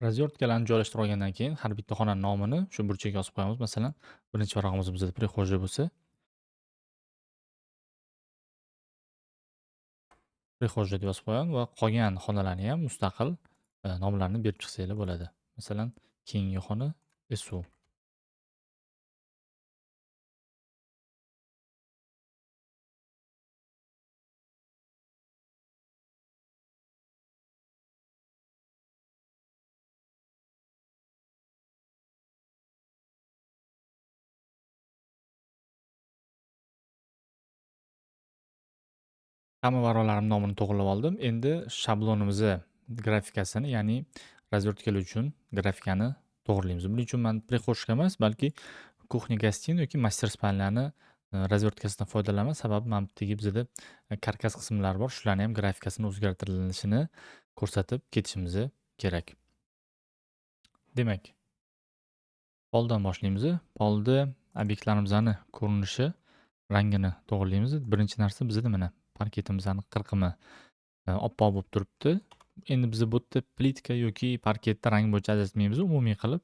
Razyortkalarni joylashtirib olgandan keyin har bitta xonani nomini shu burchakka yozib qo'yamiz. Masalan, birinchi varog'imiz bizada prixожа bo'lsa, prixожа deb yozib qo'yamiz va qolgan xonalarni ham mustaqil nomlarini berib chiqsanglar bo'ladi. Masalan, keyingi xona SU. Hamma varaqlarimni nomini to'g'rilab oldim. Endi shablonimizni grafikasini, ya'ni razvertkalar uchun grafikani to'g'rilaymiz. Buning uchun men prixожка emas, balki kuxня-гостиная yoki master spalnyani razvertkasidan foydalanaman. Sababi mana bu yerda bizada karkas qismlari bor. Shularni ham grafikasini o'zgartirilishini ko'rsatib ketishimiz kerak. Demak, poldan boshlaymiz. Polda obyektlarimizni ko'rinishi, rangini to'g'rilaymiz. Birinchi narsa bizda mana parketimizning qirqimi oppoq bo'lib turibdi. Endi biz bu yerda plitka yoki parketda rang bo'yicha ajratmaymiz. Umumiy qilib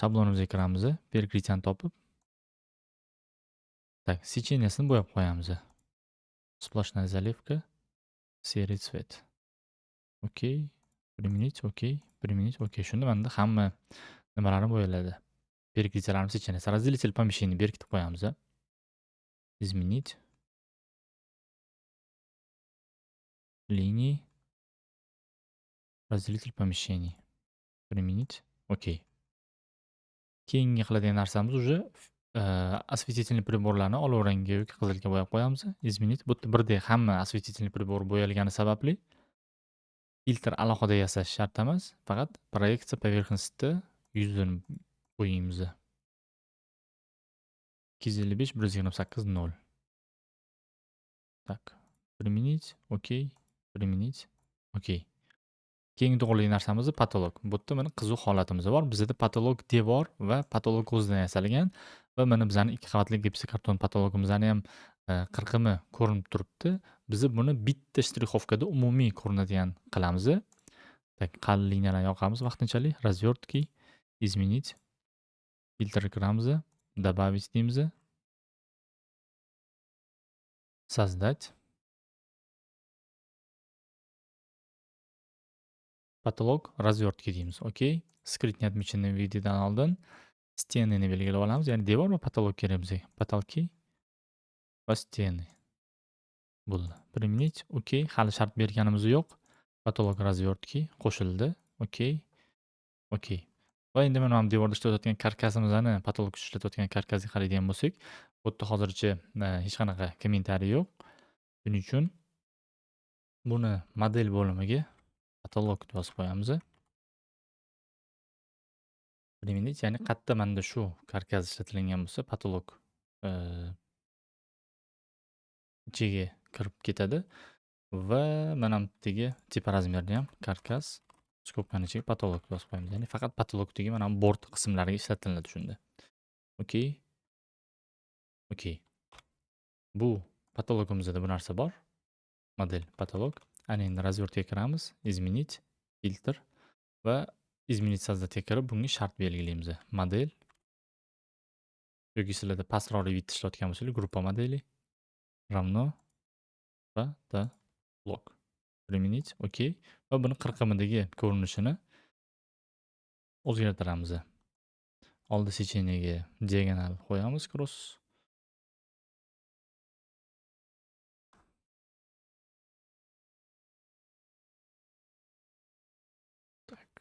shablonimizga kiramiz. Перекрытияni topib, так, сечениясini bo'yab qo'yamiz. Сплошная заливка, серый цвет. Okey. Применить, okey. Применить, okey. Shunda menda hamma nimalari bo'yaladi. Перекрытияларimiz сеченияsi. Разделитель помещения berkitib qo'yamiz. Изменить. Линии. Разделитель помещений. Применить, okey. Keyingi qiladigan narsamiz уже осветительный приборlarni olov rangga yoki qizilga bo'yab qo'yamiz. Изменить. Bu yerda birdek hamma осветительный pribor bo'yalgani sababli filtr alohida yasash shart emas. Faqat proyeksiya поверхностida yuzini qo'yamiz. 255 128 0. Так. Применить, okey. Применить, okey. Keyingi to'g'rilaydigan narsamiz patolog. Bu yerda mana qizuv holatimiz bor. Bizda patolog devor va patolog o'zidan yasalgan va mana bizning ikki qavatli gipsokarton patologimizni ham qirqimi ko'rinib turibdi. Biz buni bitta shtrixovkada umumiy ko'rinadigan qilamiz. Так, qalin liniyalarni yoqamiz vaqtinchalik. Развертки, изменить, filtr kiramiz, добавить deymiz. Создать. Patolog развертки deymiz. Okey. Скрыть неотмеченные видеоdan oldin stenini belgilab olamiz. Ya'ni devor va patolog kerak bizga. Потолки va steni. Bo'ldi. Применить, okey. Hali shart berganimiz yo'q. Patolog развертки qo'shildi. Okey. Okey. Va endi mana bu devorda ishlatayotgan karkasimizni, patolog ishlatayotgan karkasga qaraydigan bo'lsak, bu yerda hozircha hech qanaqa kommentariy yo'q. Shuning uchun buni model bo'limiga patolog deb yozib qo'yamiz. Применить, ya'ni qayerda menda shu karkas ishlatilgan bo'lsa, patolog ichiga kirib ketadi va mana bu yerdagi tipa razmerni ham karkas skobkani ichiga patolog deb yozib qo'yamiz. Ya'ni faqat patologdagi mana bu bort qismlariga ishlatiladi shunda. Okey. Okey. Bu patologimizda bu narsa bor. Model patolog. Ana endi razvertga kiramiz. Изменить, filtr va изменить создать kirib bunga shart belgilaymiz. Model yoki sizlarda pastroq vid ishlatgan bo'lsangiz, gruppa modeli равно patolog. Применить, okey. Va buni qirqimidagi ko'rinishini o'zgartiramiz. Oldi secheniyaga diagonal qo'yamiz, cross. Tak.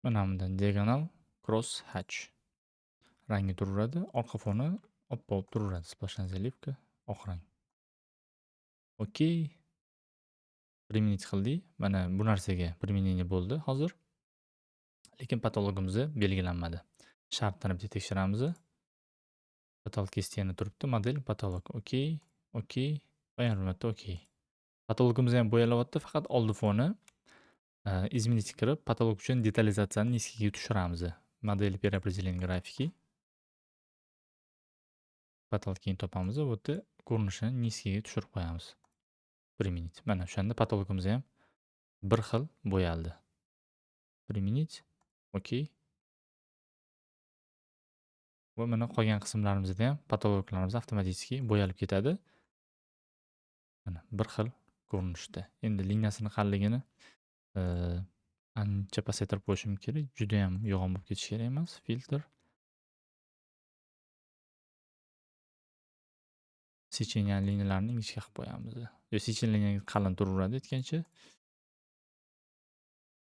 Mana bundan diagonal cross hatch. Rangi turaveradi, orqa foni oppoq turaveradi. Splashная заливка, oq rang. Okey. Применить qildik. Mana bu narsaga применение bo'ldi hozir. Lekin patologimiz belgilanmadi. Shartini bitta tekshiramiz. Patolog steni turibdi, model patolog. Okey, okey va yana okey. Patologimiz ham bo'yalyapti, faqat oldi foni изменить kirib, patolog uchun detalizatsiyani niskiga tushiramiz. Model переопределение grafiki. Patologini topamiz va bu yerda ko'rinishini niskiga tushirib qo'yamiz. Применить. Mana o'shanda patologimiz ham bir xil bo'yaldi. Применить. Okey. Va mana qolgan qismlarimizda ham patologlarimiz avtomatik bo'yalib ketadi. Mana bir xil ko'rinishda. Endi liniyasini qalinligini ancha pasaytirib qo'yishim kerak. Juda ham yo'g'on bo'lib ketishi kerak emas. Filtr. Secheniya liniyalarini ingichka qilib qo'yamiz. Secheniya liniyasi qalin turaveradi aytgancha.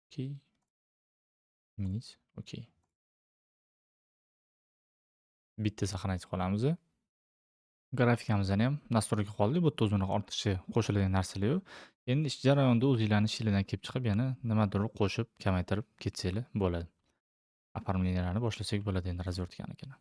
Okey. Minus. Okey. Bitta saqlanib qolamiz. Grafikamizdan ham nastroyga qoldik. Bu yerda o'zini ortiqcha qo'shiladigan narsalar yo'q. Endi ish jarayonida o'zinglarning ishinglardan kelib chiqib yana nimadir qo'shib, kamaytirib ketsanglar bo'ladi. Оформленияларni boshlasak bo'ladi endi razvertkanikini.